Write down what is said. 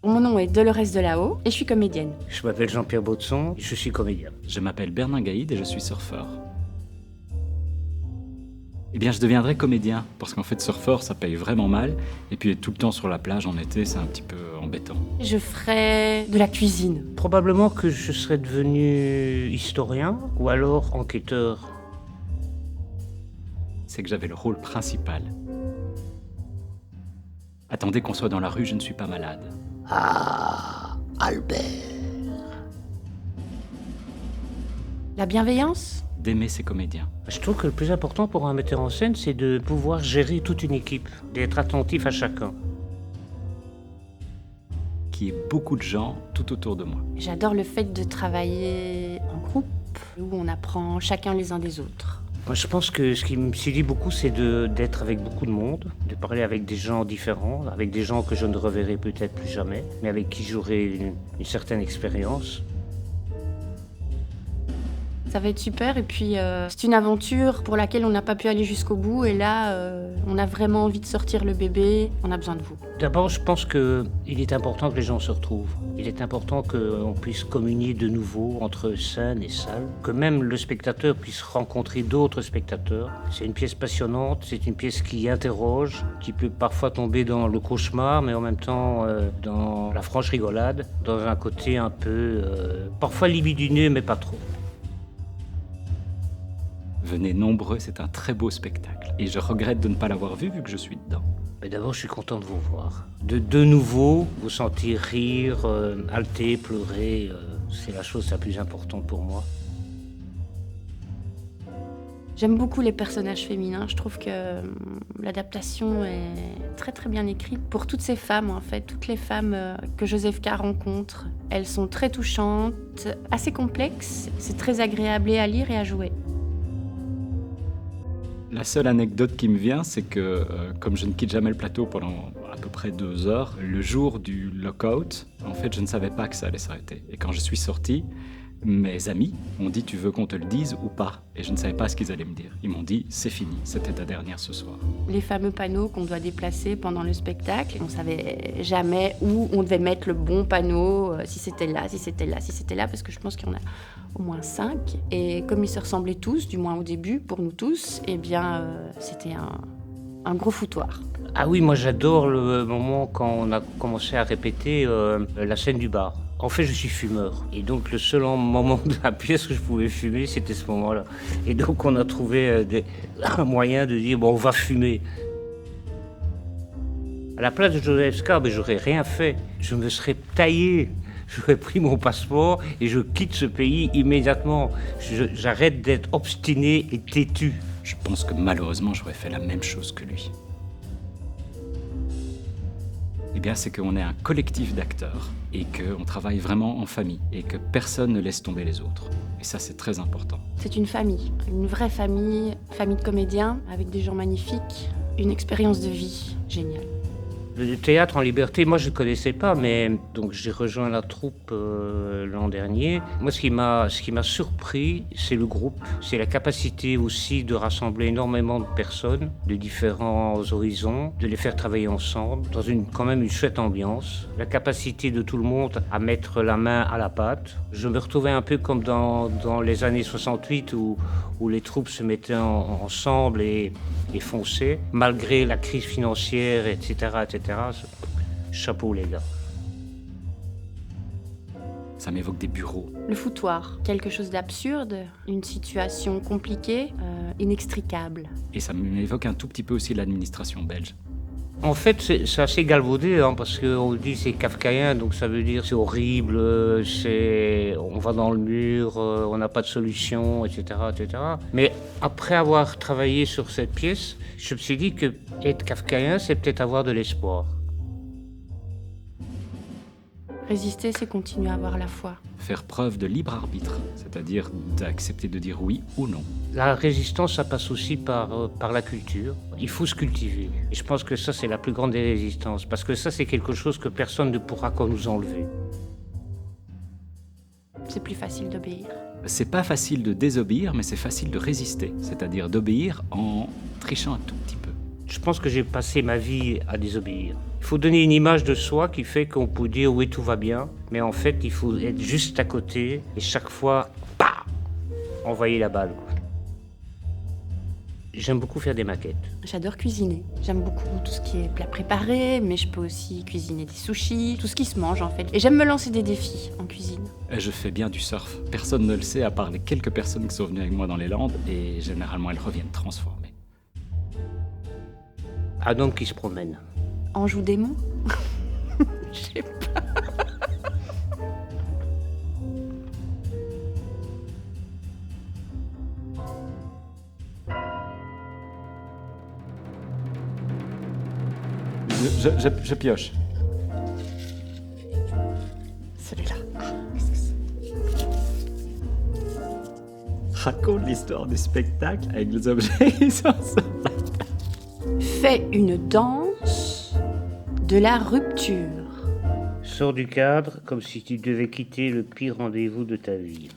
Mon nom est Dolores Delao et je suis comédienne. Je m'appelle Jean-Pierre Baudson et je suis comédien. Je m'appelle Bernard Gaïd et je suis surfeur. Eh bien, je deviendrai comédien, parce qu'en fait, surfeur, ça paye vraiment mal. Et puis, être tout le temps sur la plage en été, c'est un petit peu embêtant. Je ferai de la cuisine. Probablement que je serais devenu historien ou alors enquêteur. C'est que j'avais le rôle principal. Attendez qu'on soit dans la rue, je ne suis pas malade. Ah, Albert. La bienveillance ? D'aimer ses comédiens. Je trouve que le plus important pour un metteur en scène, c'est de pouvoir gérer toute une équipe, d'être attentif à chacun. Qui est beaucoup de gens tout autour de moi. J'adore le fait de travailler en groupe, où on apprend chacun les uns des autres. Moi, je pense que ce qui me séduit beaucoup, c'est d'être avec beaucoup de monde, de parler avec des gens différents, avec des gens que je ne reverrai peut-être plus jamais, mais avec qui j'aurai une certaine expérience. Ça va être super et puis c'est une aventure pour laquelle on n'a pas pu aller jusqu'au bout et là on a vraiment envie de sortir le bébé, on a besoin de vous. D'abord, je pense qu'il est important que les gens se retrouvent. Il est important qu'on puisse communier de nouveau entre scène et salle, que même le spectateur puisse rencontrer d'autres spectateurs. C'est une pièce passionnante, c'est une pièce qui interroge, qui peut parfois tomber dans le cauchemar, mais en même temps dans la franche rigolade, dans un côté un peu parfois libidineux, mais pas trop. Venez nombreux, c'est un très beau spectacle. Et je regrette de ne pas l'avoir vu que je suis dedans. Mais d'abord, je suis content de vous voir. De nouveau, vous sentir rire, halter, pleurer, c'est la chose la plus importante pour moi. J'aime beaucoup les personnages féminins, je trouve que l'adaptation est très très bien écrite pour toutes ces femmes en fait, toutes les femmes que Joseph K rencontre. Elles sont très touchantes, assez complexes, c'est très agréable et à lire et à jouer. La seule anecdote qui me vient, c'est que comme je ne quitte jamais le plateau pendant à peu près 2 heures, le jour du lockout, en fait, je ne savais pas que ça allait s'arrêter. Et quand je suis sorti, mes amis m'ont dit « Tu veux qu'on te le dise ou pas ?» Et je ne savais pas ce qu'ils allaient me dire. Ils m'ont dit « C'est fini, c'était ta dernière ce soir. » Les fameux panneaux qu'on doit déplacer pendant le spectacle, on ne savait jamais où on devait mettre le bon panneau, si c'était là, si c'était là, si c'était là, parce que je pense qu'il y en a au moins 5. Et comme ils se ressemblaient tous, du moins au début, pour nous tous, eh bien, c'était un gros foutoir. Ah oui, moi j'adore le moment quand on a commencé à répéter la scène du bar. En fait, je suis fumeur. Et donc, le seul moment de la pièce que je pouvais fumer, c'était ce moment-là. Et donc, on a trouvé un moyen de dire, bon, on va fumer. À la place de Joseph K, ben, j'aurais rien fait. Je me serais taillé. J'aurais pris mon passeport et je quitte ce pays immédiatement. J'arrête d'être obstiné et têtu. Je pense que malheureusement, j'aurais fait la même chose que lui. Eh bien, c'est qu'on est un collectif d'acteurs et qu'on travaille vraiment en famille et que personne ne laisse tomber les autres. Et ça, c'est très important. C'est une famille, une vraie famille, famille de comédiens avec des gens magnifiques, une expérience de vie géniale. Le théâtre en liberté, moi je ne connaissais pas, mais donc j'ai rejoint la troupe l'an dernier. Moi ce qui m'a surpris, c'est le groupe, c'est la capacité aussi de rassembler énormément de personnes de différents horizons, de les faire travailler ensemble dans quand même une chouette ambiance. La capacité de tout le monde à mettre la main à la pâte. Je me retrouvais un peu comme dans les années 68 où les troupes se mettaient ensemble et fonçaient, malgré la crise financière, etc., etc. Chapeau les gars. Ça m'évoque des bureaux. Le foutoir, quelque chose d'absurde, une situation compliquée, inextricable. Et ça m'évoque un tout petit peu aussi l'administration belge. En fait, c'est assez galvaudé, parce qu'on dit c'est kafkaïen, donc ça veut dire c'est horrible, on va dans le mur, on n'a pas de solution, etc., etc. Mais après avoir travaillé sur cette pièce, je me suis dit que être kafkaïen, c'est peut-être avoir de l'espoir. Résister, c'est continuer à avoir la foi. Faire preuve de libre arbitre, c'est-à-dire d'accepter de dire oui ou non. La résistance, ça passe aussi par la culture. Il faut se cultiver. Et je pense que ça, c'est la plus grande des résistances. Parce que ça, c'est quelque chose que personne ne pourra qu'on nous enlever. C'est plus facile d'obéir. C'est pas facile de désobéir, mais c'est facile de résister. C'est-à-dire d'obéir en trichant un tout petit peu. Je pense que j'ai passé ma vie à désobéir. Il faut donner une image de soi qui fait qu'on peut dire oui, tout va bien, mais en fait, il faut être juste à côté et chaque fois, envoyer la balle. J'aime beaucoup faire des maquettes. J'adore cuisiner. J'aime beaucoup tout ce qui est plat préparé, mais je peux aussi cuisiner des sushis, tout ce qui se mange en fait. Et j'aime me lancer des défis en cuisine. Et je fais bien du surf. Personne ne le sait à part les quelques personnes qui sont venues avec moi dans les Landes et généralement elles reviennent transformées. Un homme qui se promène. Anjou démon. Je sais pas. Je pioche. Celui-là. Qu'est-ce que c'est? Raconte l'histoire du spectacle avec les objets qui sont sur la table. Fais une danse de la rupture. Sors du cadre comme si tu devais quitter le pire rendez-vous de ta vie.